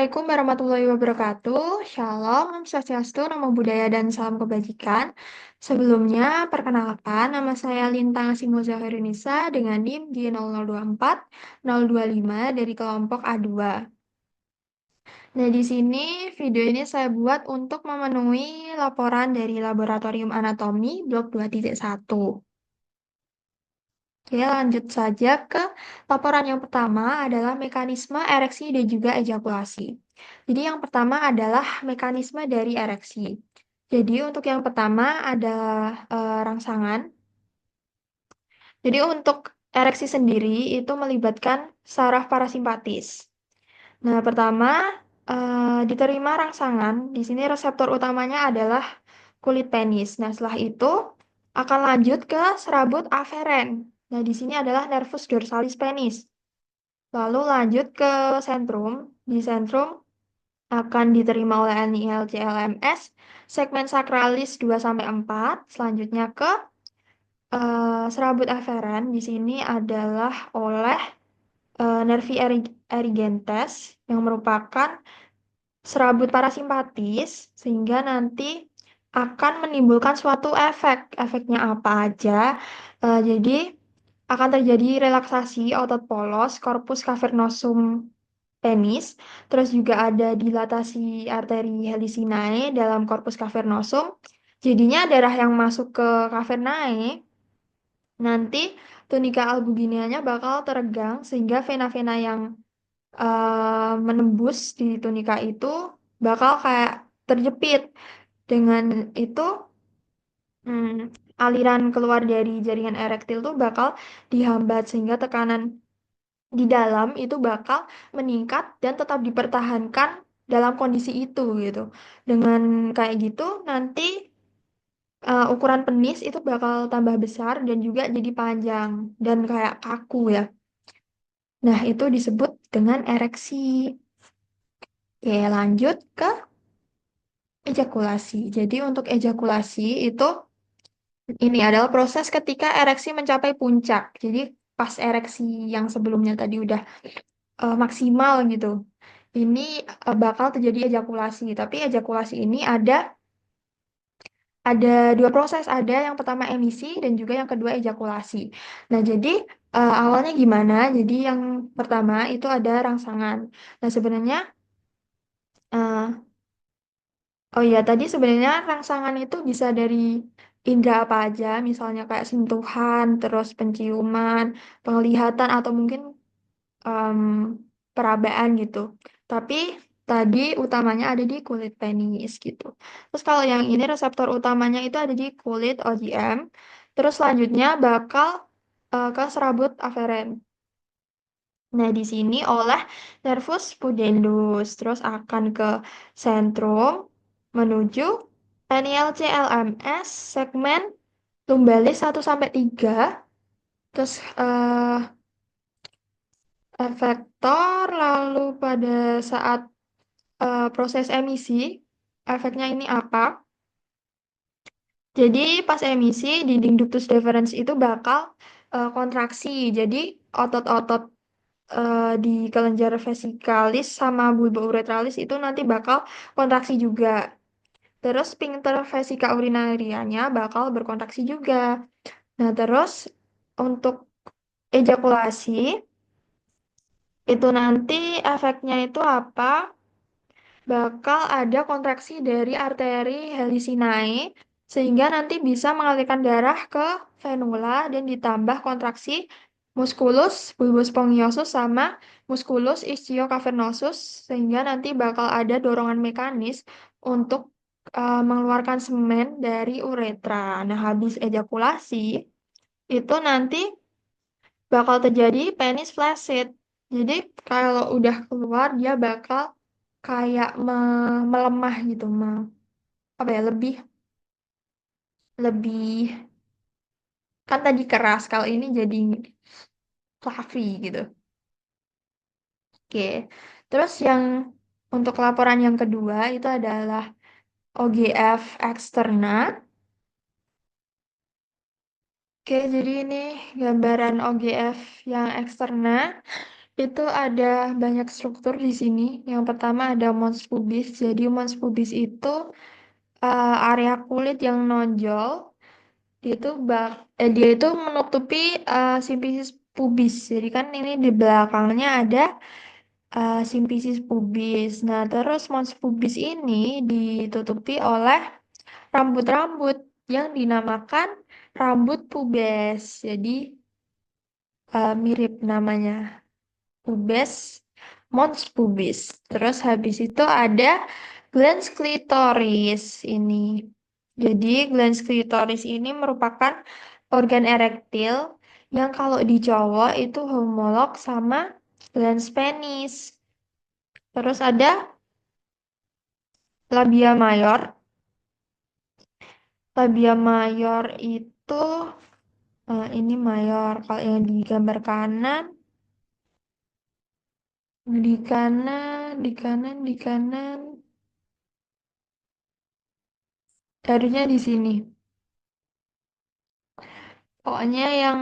Assalamualaikum warahmatullahi wabarakatuh. Shalom, Om Swastiastu, Namo Buddhaya, dan salam kebajikan. Sebelumnya, perkenalkan, nama saya Lintang Asimo Zaharunisa dengan NIM di 0024 025 dari kelompok A2. Nah, di sini video ini saya buat untuk memenuhi laporan dari Laboratorium Anatomi Blok 2.1. Oke, lanjut saja ke laporan yang pertama adalah mekanisme ereksi dan juga ejakulasi. Jadi yang pertama adalah mekanisme dari ereksi. Jadi untuk yang pertama ada rangsangan. Jadi untuk ereksi sendiri itu melibatkan saraf parasimpatis. Nah, pertama diterima rangsangan. Di sini reseptor utamanya adalah kulit penis. Nah, setelah itu akan lanjut ke serabut aferen. Nah, di sini adalah nervus dorsalis penis. Lalu lanjut ke sentrum. Di sentrum akan diterima oleh NIL-CLMS, segmen sakralis 2-4. Selanjutnya ke serabut aferen. Di sini adalah oleh nervi erigentes yang merupakan serabut parasimpatis sehingga nanti akan menimbulkan suatu efek. Efeknya apa aja? Jadi akan terjadi relaksasi otot polos, corpus cavernosum penis, terus juga ada dilatasi arteri helicinae dalam corpus cavernosum. Jadinya darah yang masuk ke cavernae nanti tunika albugineanya bakal teregang sehingga vena-vena yang menembus di tunika itu bakal kayak terjepit. Dengan itu, aliran keluar dari jaringan erektil tuh bakal dihambat sehingga tekanan di dalam itu bakal meningkat dan tetap dipertahankan dalam kondisi itu gitu. Dengan kayak gitu nanti ukuran penis itu bakal tambah besar dan juga jadi panjang dan kayak kaku ya. Nah, itu disebut dengan ereksi. Oke, lanjut ke ejakulasi. Jadi untuk ejakulasi itu ini adalah proses ketika ereksi mencapai puncak. Jadi pas ereksi yang sebelumnya tadi udah maksimal gitu. Ini bakal terjadi ejakulasi. Tapi ejakulasi ini ada dua proses. Ada yang pertama emisi dan juga yang kedua ejakulasi. Nah, jadi awalnya gimana? Jadi yang pertama itu ada rangsangan. Nah, sebenarnya eh, oh iya, tadi sebenarnya rangsangan itu bisa dari indera apa aja, misalnya kayak sentuhan, terus penciuman, penglihatan, atau mungkin em, perabaan gitu. Tapi tadi utamanya ada di kulit penis gitu. Terus kalau yang ini reseptor utamanya itu ada di kulit OGM. Terus selanjutnya bakal ke serabut aferen. Nah, di sini oleh nervus pudendus, terus akan ke sentrum menuju NILCLMS segmen lumbalis 1-3, terus efektor, lalu pada saat proses emisi, efeknya ini apa? Jadi pas emisi, dinding ductus deferens itu bakal kontraksi. Jadi otot-otot di kelenjar vesikalis sama bulba uretralis itu nanti bakal kontraksi juga. Terus sphincter vesika urinarianya bakal berkontraksi juga. Nah, terus untuk ejakulasi itu nanti efeknya itu apa? Bakal ada kontraksi dari arteri helicinae sehingga nanti bisa mengalirkan darah ke venula dan ditambah kontraksi musculus bulbus spongiosus sama musculus ischiocavernosus sehingga nanti bakal ada dorongan mekanis untuk mengeluarkan semen dari uretra. Nah, habis ejakulasi itu nanti bakal terjadi penis flaccid. Jadi kalau udah keluar dia bakal kayak melemah gitu, apa ya, lebih lebih kan tadi keras, kalau ini jadi fluffy gitu. Oke. Terus yang untuk laporan yang kedua itu adalah OGF eksterna. Oke, jadi ini gambaran OGF yang eksterna. Itu ada banyak struktur di sini. Yang pertama ada mons pubis. Jadi mons pubis itu area kulit yang nonjol. Dia itu menutupi simfisis pubis. Jadi kan ini di belakangnya ada simfisis pubis. Nah, terus mons pubis ini ditutupi oleh rambut-rambut yang dinamakan rambut pubes. Jadi mirip namanya. Pubes, mons pubis. Terus habis itu ada glans clitoris ini. Jadi glans clitoris ini merupakan organ erektil yang kalau di cowok itu homolog sama glans penis. Terus ada labia mayor. Labia mayor itu ini mayor. Kalau yang di gambar kanan, di kanan, di kanan, di kanan. Harusnya di sini. Pokoknya yang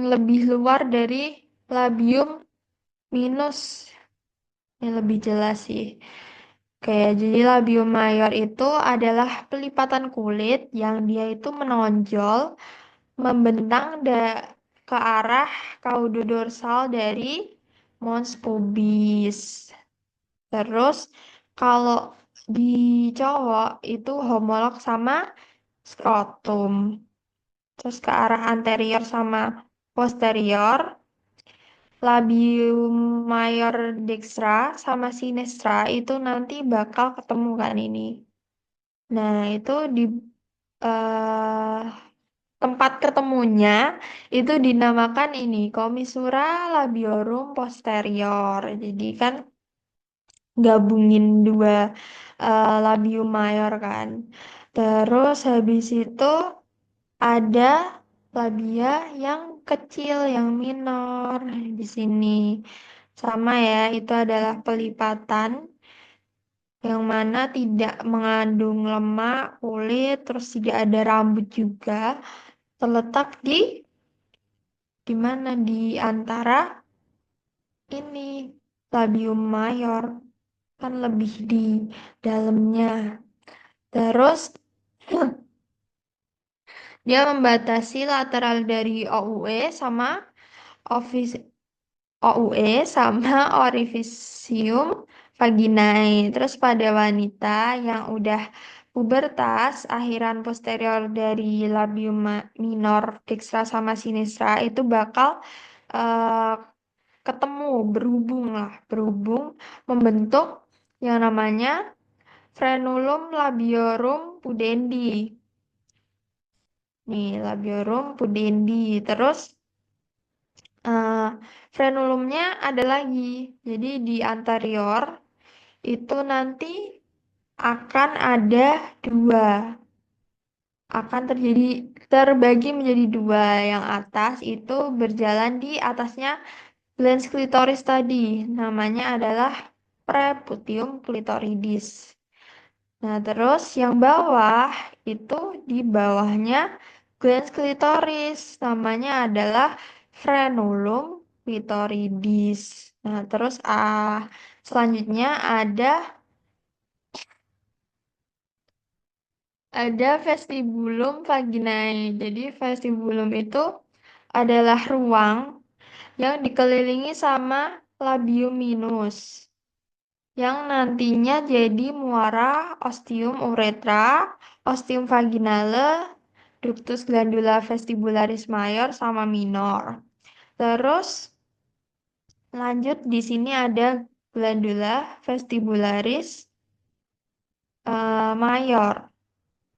lebih luar dari labium minus. Ini lebih jelas sih. Oke, jadi labium mayor itu adalah pelipatan kulit yang dia itu menonjol, membentang ke arah kaudodorsal dari mons pubis. Terus kalau di cowok itu homolog sama skrotum. Terus ke arah anterior sama posterior, labium mayor dextra sama sinistra itu nanti bakal ketemu kan ini. Nah, itu di eh, tempat ketemunya itu dinamakan ini commissura labiorum posterior. Jadi kan gabungin dua labium mayor kan. Terus habis itu ada labia yang kecil, yang minor di sini. Sama ya, itu adalah pelipatan yang mana tidak mengandung lemak, kulit, terus tidak ada rambut juga. Terletak di mana? Di antara ini labium mayor, kan lebih di dalamnya. Terus dia membatasi lateral dari office OUE sama orifisium vaginae. Terus pada wanita yang udah pubertas, akhiran posterior dari labium minor, dextra sama sinistra itu bakal eh, ketemu, berhubung membentuk yang namanya frenulum labiorum pudendi. Nih, labiorum pudendi. Terus eh, frenulumnya ada lagi. Jadi di anterior itu nanti akan ada dua. Akan terbagi menjadi dua. Yang atas itu berjalan di atasnya glans klitoris tadi. Namanya adalah preputium clitoridis. Nah, terus yang bawah itu di bawahnya glans klitoris. Namanya adalah frenulum clitoridis. Nah, terus selanjutnya ada vestibulum vaginae. Jadi vestibulum itu adalah ruang yang dikelilingi sama labium minus yang nantinya jadi muara ostium uretra, ostium vaginale, ductus glandula vestibularis mayor sama minor. Terus lanjut di sini ada glandula vestibularis mayor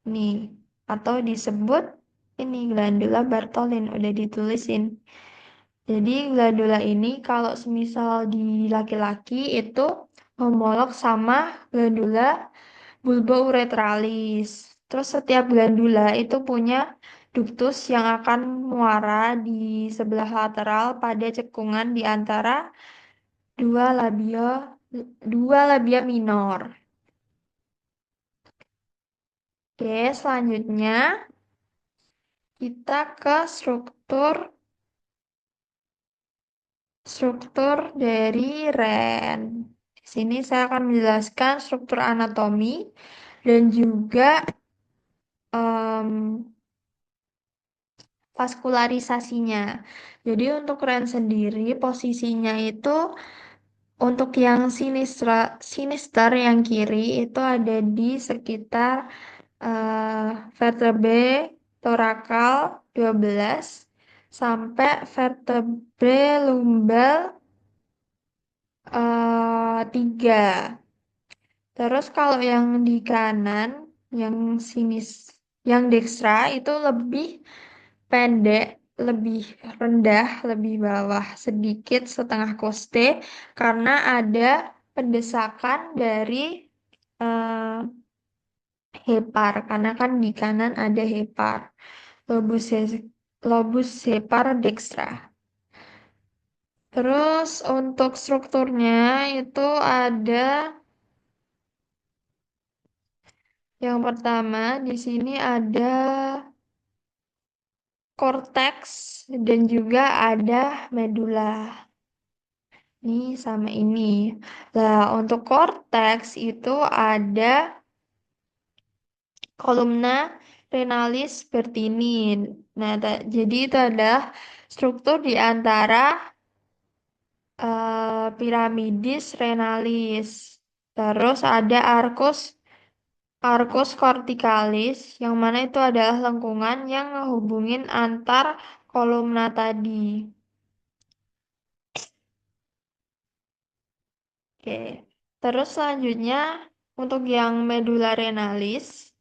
nih atau disebut ini glandula Bartholin udah ditulisin. Jadi glandula ini kalau semisal di laki-laki itu homolog sama glandula bulbouretralis. Terus setiap glandula itu punya ductus yang akan muara di sebelah lateral pada cekungan di antara dua labia dua labia minor. Oke, selanjutnya kita ke struktur struktur dari REN. Di sini saya akan menjelaskan struktur anatomi dan juga em, vaskularisasinya. Jadi untuk REN sendiri posisinya itu untuk yang sinister yang kiri itu ada di sekitar vertebrae torakal 12 sampai vertebrae lumbal 3. Terus kalau yang di kanan, yang sinis, yang dekstra itu lebih pendek, lebih rendah, lebih bawah sedikit setengah koste karena ada pendesakan dari eh, hepar karena kan di kanan ada hepar lobus lobus hepar dextra. Terus untuk strukturnya itu ada yang pertama di sini ada korteks dan juga ada medula. Ini sama ini. Nah, untuk korteks itu ada kolumna renalis bertinin. Nah, jadi itu adalah struktur di antara piramidis renalis. Terus ada arcus corticalis, yang mana itu adalah lengkungan yang menghubungin antar kolumna tadi. Oke. Terus selanjutnya untuk yang medulla renalis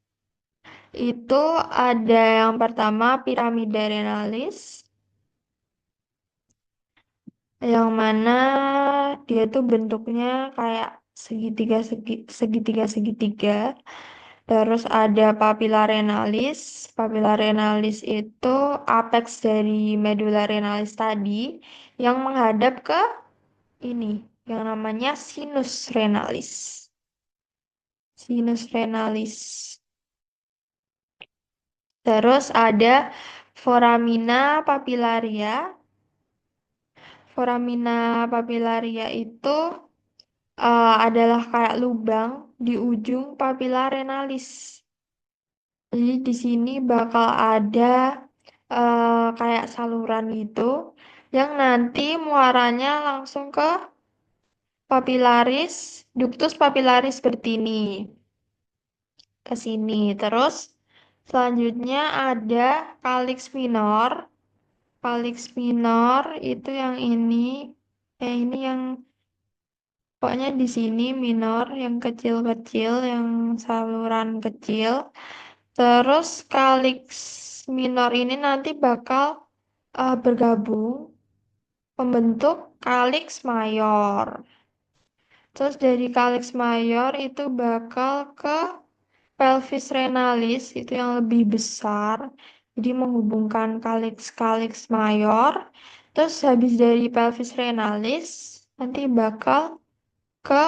itu ada yang pertama piramida renalis, yang mana dia tuh bentuknya kayak segitiga. Terus ada papilla renalis. Papilla renalis itu apex dari medulla renalis tadi yang menghadap ke ini yang namanya sinus renalis. Sinus renalis. Terus ada foramina papillaria. Foramina papillaria itu adalah kayak lubang di ujung papilla renalis. Jadi di sini bakal ada kayak saluran gitu yang nanti muaranya langsung ke papilaris, ductus papilaris bertini ke sini. Terus selanjutnya ada calyx minor. Calyx minor itu yang ini, ini yang pokoknya di sini minor yang kecil-kecil, yang saluran kecil. Terus calyx minor ini nanti bakal bergabung membentuk calyx mayor. Terus dari calyx mayor itu bakal ke pelvis renalis itu yang lebih besar. Jadi menghubungkan calyx mayor. Terus habis dari pelvis renalis nanti bakal ke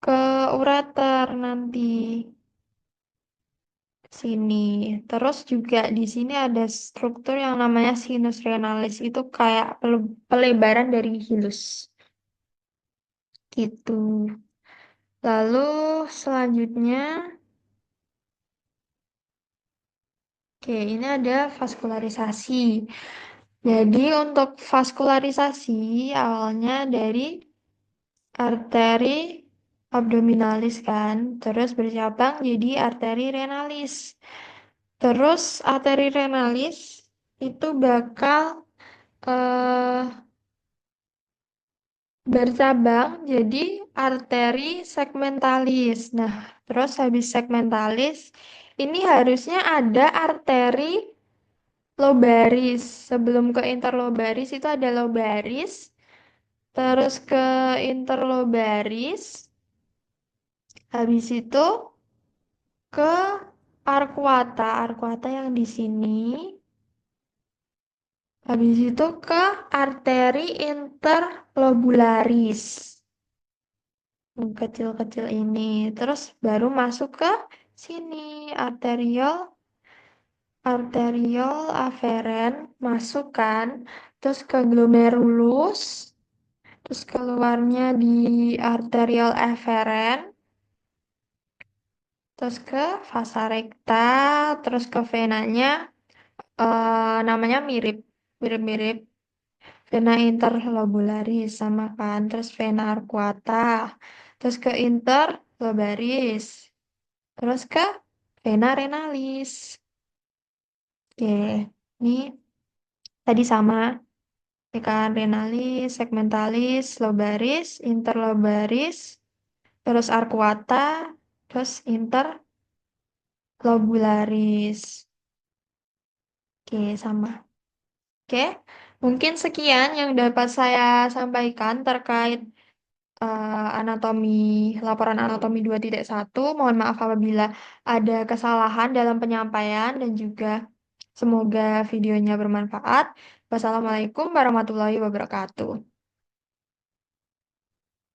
ke ureter nanti sini. Terus juga di sini ada struktur yang namanya sinus renalis. Itu kayak pelebaran dari hilus. Gitu. Lalu selanjutnya, oke, ini ada vaskularisasi. Jadi untuk vaskularisasi awalnya dari arteri abdominalis kan, terus bercabang jadi arteri renalis. Terus arteri renalis itu bakal eh, bercabang jadi arteri segmentalis. Nah, terus habis segmentalis, ini harusnya ada arteri lobaris. Sebelum ke interlobaris itu ada lobaris, terus ke interlobaris, habis itu ke arcuata. Arcuata yang di sini. Habis itu ke arteri interlobularis. Yang kecil-kecil ini. Terus baru masuk ke sini. Arteriol aferen masuk kan. terus ke glomerulus, terus keluarnya di arterial eferen, terus ke vasa rektal, terus ke venanya, namanya mirip, mirip-mirip vena interlobularis sama kan, terus vena arcuata, terus ke interlobaris, terus ke vena renalis. Oke, ini tadi sama, ya kan, renalis, segmentalis, lobaris, interlobaris, terus arcuata, terus interlobularis. Oke, sama. Oke, mungkin sekian yang dapat saya sampaikan terkait anatomi, laporan anatomi 2.1. Mohon maaf apabila ada kesalahan dalam penyampaian dan juga semoga videonya bermanfaat. Wassalamualaikum warahmatullahi wabarakatuh.